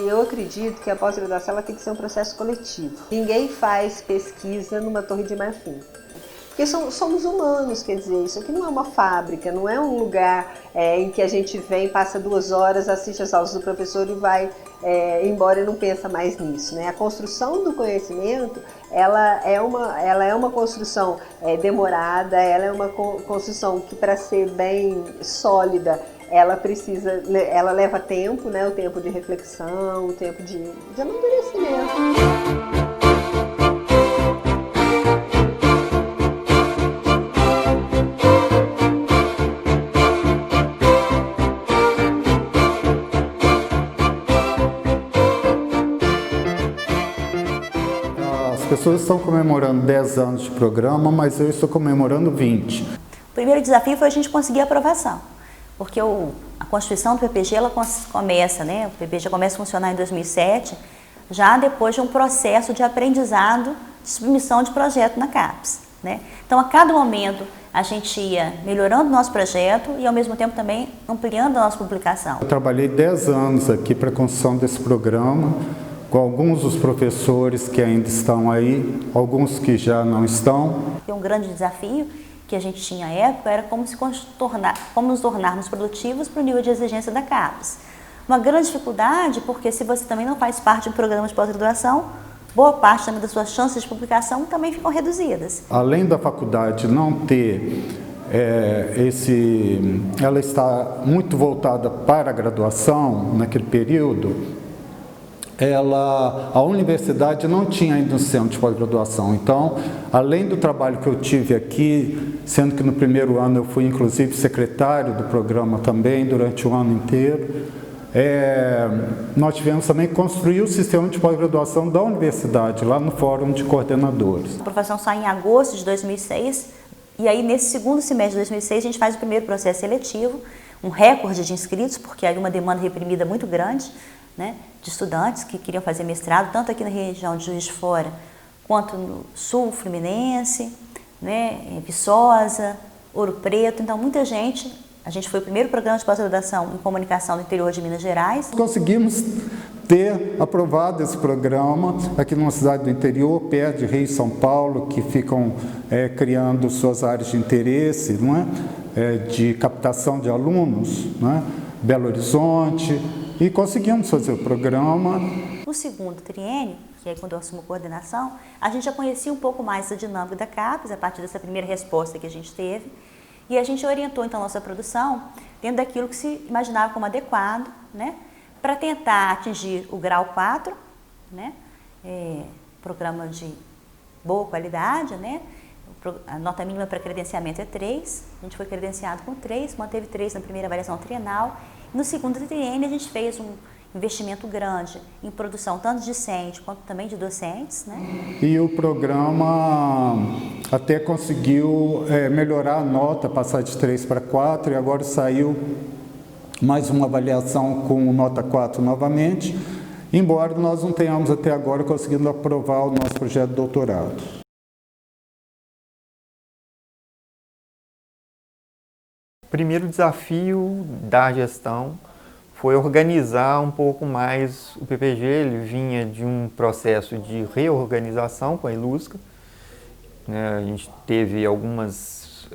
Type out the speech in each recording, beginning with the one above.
eu acredito que a pós-graduação ela tem que ser um processo coletivo. Ninguém faz pesquisa numa torre de marfim. Porque somos humanos, quer dizer, isso aqui não é uma fábrica, não é um lugar em que a gente vem, passa 2 horas, assiste as aulas do professor e vai embora e não pensa mais nisso, né? A construção do conhecimento, ela é uma construção demorada, ela é uma construção que, para ser bem sólida, ela leva tempo, né? O tempo de reflexão, o tempo de amadurecimento. As pessoas estão comemorando 10 anos de programa, mas eu estou comemorando 20. O primeiro desafio foi a gente conseguir a aprovação, porque a Constituição do PPG ela começa, né? O PPG começa a funcionar em 2007, já depois de um processo de aprendizado de submissão de projeto na CAPES, né? Então, a cada momento, a gente ia melhorando o nosso projeto e, ao mesmo tempo, também ampliando a nossa publicação. Eu trabalhei 10 anos aqui para a construção desse programa, com alguns dos professores que ainda estão aí, alguns que já não estão. Um grande desafio que a gente tinha à época era como nos tornarmos produtivos para o nível de exigência da CAPES. Uma grande dificuldade, porque se você também não faz parte de um programa de pós-graduação, boa parte também das suas chances de publicação também ficam reduzidas. Além da faculdade não ter ela está muito voltada para a graduação naquele período, a universidade não tinha ainda um centro de pós-graduação. Então, além do trabalho que eu tive aqui, sendo que no primeiro ano eu fui inclusive secretário do programa também durante o ano inteiro, nós tivemos também que construir o sistema de pós-graduação da universidade, lá no Fórum de Coordenadores. A aprovação sai em agosto de 2006, e aí nesse segundo semestre de 2006 a gente faz o primeiro processo seletivo, um recorde de inscritos, porque havia uma demanda reprimida muito grande, né, de estudantes que queriam fazer mestrado, tanto aqui na região de Juiz de Fora, quanto no sul fluminense, né, Viçosa, Ouro Preto. Então, muita gente, a gente foi o primeiro programa de pós-graduação em comunicação do interior de Minas Gerais. Conseguimos ter aprovado esse programa aqui numa cidade do interior, perto de Rio e São Paulo, que ficam criando suas áreas de interesse, não é? De captação de alunos, não é? Belo Horizonte. E conseguimos fazer o programa. No segundo triênio, que é quando eu assumo a coordenação, a gente já conhecia um pouco mais da dinâmica da CAPES, a partir dessa primeira resposta que a gente teve, e a gente orientou então a nossa produção dentro daquilo que se imaginava como adequado, né, para tentar atingir o grau 4, né, programa de boa qualidade, né, a nota mínima para credenciamento é 3, a gente foi credenciado com 3, manteve 3 na primeira avaliação trienal. No segundo triênio, a gente fez um investimento grande em produção tanto discente quanto também de docentes, né? E o programa até conseguiu melhorar a nota, passar de 3 para 4, e agora saiu mais uma avaliação com nota 4 novamente, embora nós não tenhamos até agora conseguido aprovar o nosso projeto de doutorado. O primeiro desafio da gestão foi organizar um pouco mais o PPG. Ele vinha de um processo de reorganização com a Ilusca, né? A gente teve algumas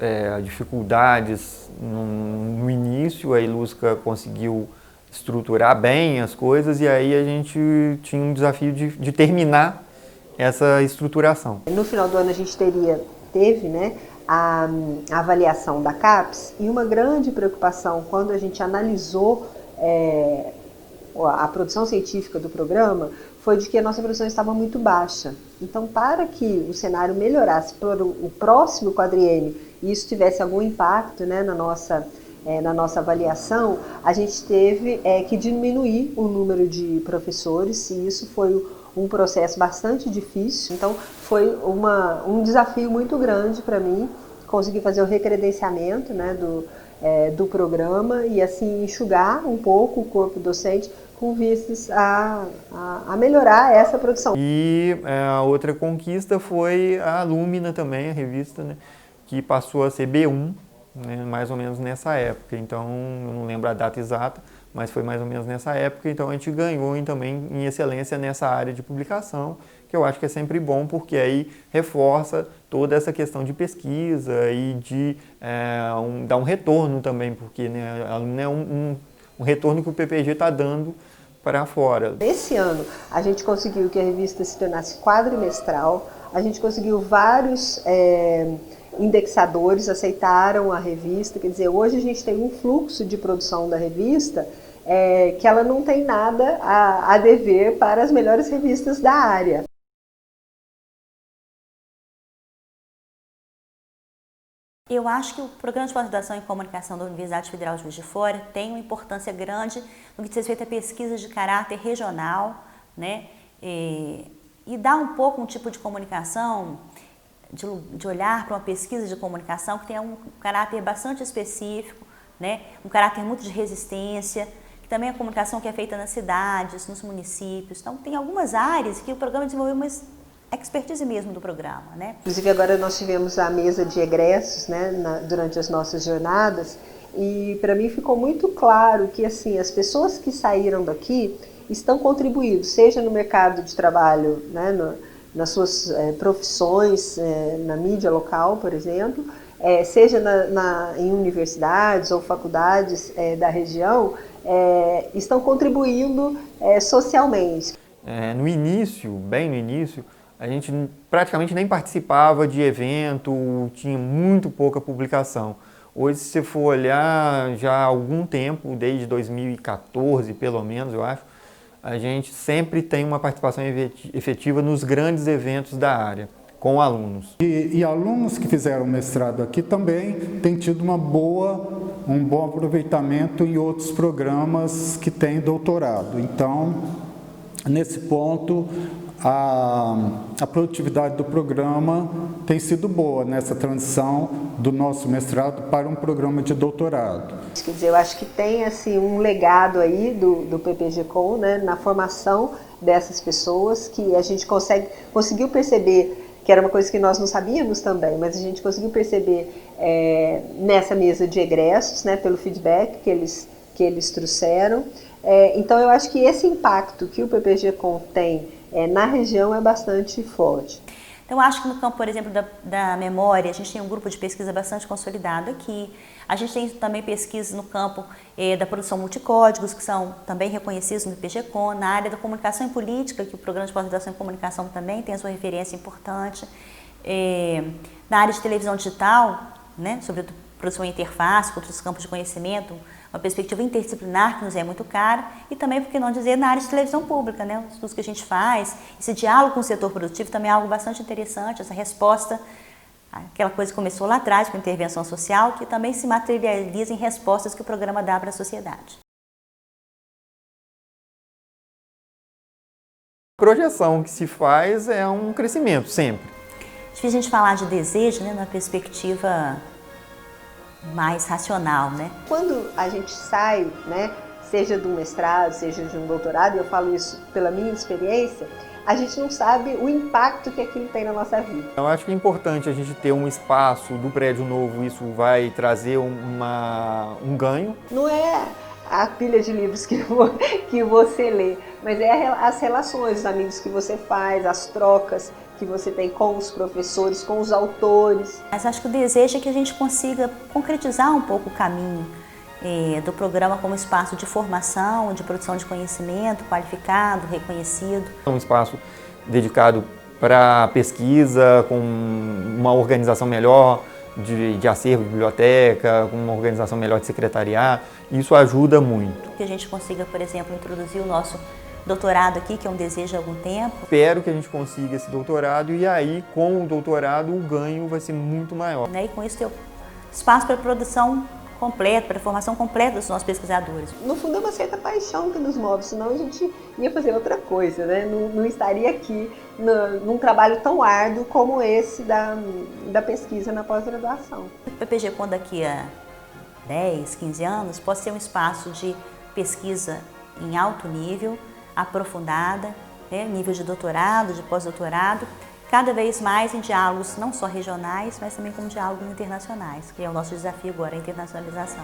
dificuldades no início, a Ilusca conseguiu estruturar bem as coisas e aí a gente tinha um desafio de terminar essa estruturação. No final do ano a gente teve, né, a avaliação da CAPES, e uma grande preocupação quando a gente analisou a produção científica do programa foi de que a nossa produção estava muito baixa. Então, para que o cenário melhorasse para o próximo quadriênio e isso tivesse algum impacto, né, na nossa avaliação, a gente teve que diminuir o número de professores, e isso foi um processo bastante difícil. Então, foi um desafio muito grande para mim conseguir fazer o recredenciamento, né, do programa e assim enxugar um pouco o corpo docente com vistas a melhorar essa produção. E a outra conquista foi a Lumina também, a revista, né, que passou a ser B1, né, mais ou menos nessa época. Então, eu não lembro a data exata, mas foi mais ou menos nessa época, então a gente ganhou também em excelência nessa área de publicação, que eu acho que é sempre bom, porque aí reforça toda essa questão de pesquisa e de dar um retorno também, porque né, é um retorno que o PPG está dando para fora. Esse ano a gente conseguiu que a revista se tornasse quadrimestral, a gente conseguiu vários indexadores aceitaram a revista, quer dizer, hoje a gente tem um fluxo de produção da revista que ela não tem nada a dever para as melhores revistas da área. Eu acho que o Programa de Pós-Graduação em Comunicação da Universidade Federal de Juiz de Fora tem uma importância grande no que diz respeito a pesquisas de caráter regional, né? E dá um pouco um tipo de comunicação, de olhar para uma pesquisa de comunicação que tem um caráter bastante específico, né? Um caráter muito de resistência, que também é a comunicação que é feita nas cidades, nos municípios. Então, tem algumas áreas que o programa desenvolveu uma expertise mesmo do programa, né? Inclusive agora nós tivemos a mesa de egressos, né, durante as nossas jornadas, e para mim ficou muito claro que assim as pessoas que saíram daqui estão contribuindo, seja no mercado de trabalho, né, nas suas profissões, na mídia local, por exemplo, seja em universidades ou faculdades da região, estão contribuindo socialmente. No início, bem no início, a gente praticamente nem participava de evento, tinha muito pouca publicação. Hoje, se você for olhar, já há algum tempo, desde 2014 pelo menos, eu acho, a gente sempre tem uma participação efetiva nos grandes eventos da área, com alunos. E alunos que fizeram mestrado aqui também têm tido um bom aproveitamento em outros programas que têm doutorado. Então, nesse ponto, a produtividade do programa tem sido boa nessa transição do nosso mestrado para um programa de doutorado. Quer dizer, eu acho que tem assim, um legado aí do PPG-Com, né, na formação dessas pessoas, que a gente conseguiu perceber, que era uma coisa que nós não sabíamos também, mas a gente conseguiu perceber nessa mesa de egressos, né, pelo feedback que eles trouxeram. Então eu acho que esse impacto que o PPG-Com tem na região é bastante forte. Eu acho que no campo, por exemplo, da memória, a gente tem um grupo de pesquisa bastante consolidado aqui. A gente tem também pesquisas no campo da produção multicódigos, que são também reconhecidos no PPG-Com, na área da comunicação e política, que o Programa de Pós-Graduação em Comunicação também tem a sua referência importante. Na área de televisão digital, né, sobre produção em interface, com outros campos de conhecimento, uma perspectiva interdisciplinar que nos é muito cara, e também, por que não dizer, na área de televisão pública, né? Os estudos que a gente faz, esse diálogo com o setor produtivo também é algo bastante interessante, essa resposta, aquela coisa que começou lá atrás com a intervenção social, que também se materializa em respostas que o programa dá para a sociedade. A projeção que se faz é um crescimento sempre. É difícil a gente falar de desejo, né, numa perspectiva mais racional, né? Quando a gente sai, né, seja de um mestrado, seja de um doutorado, e eu falo isso pela minha experiência, a gente não sabe o impacto que aquilo tem na nossa vida. Eu acho que é importante a gente ter um espaço do prédio novo, isso vai trazer um ganho. Não é a pilha de livros que você lê, mas as relações, os amigos que você faz, as trocas que você tem com os professores, com os autores. Mas acho que o desejo é que a gente consiga concretizar um pouco o caminho do programa como espaço de formação, de produção de conhecimento qualificado, reconhecido. Um espaço dedicado para pesquisa, com uma organização melhor de acervo de biblioteca, com uma organização melhor de secretariado. Isso ajuda muito. Que a gente consiga, por exemplo, introduzir o nosso doutorado aqui, que é um desejo há algum tempo. Espero que a gente consiga esse doutorado e aí, com o doutorado, o ganho vai ser muito maior. E com isso, ter espaço para a produção completa, para a formação completa dos nossos pesquisadores. No fundo, é uma certa paixão que nos move, senão a gente ia fazer outra coisa, né? Não estaria aqui num trabalho tão árduo como esse da pesquisa na pós-graduação. O PPG-Com daqui a 10, 15 anos pode ser um espaço de pesquisa em alto nível, aprofundada, né, nível de doutorado, de pós-doutorado, cada vez mais em diálogos não só regionais, mas também com diálogos internacionais, que é o nosso desafio agora, a internacionalização.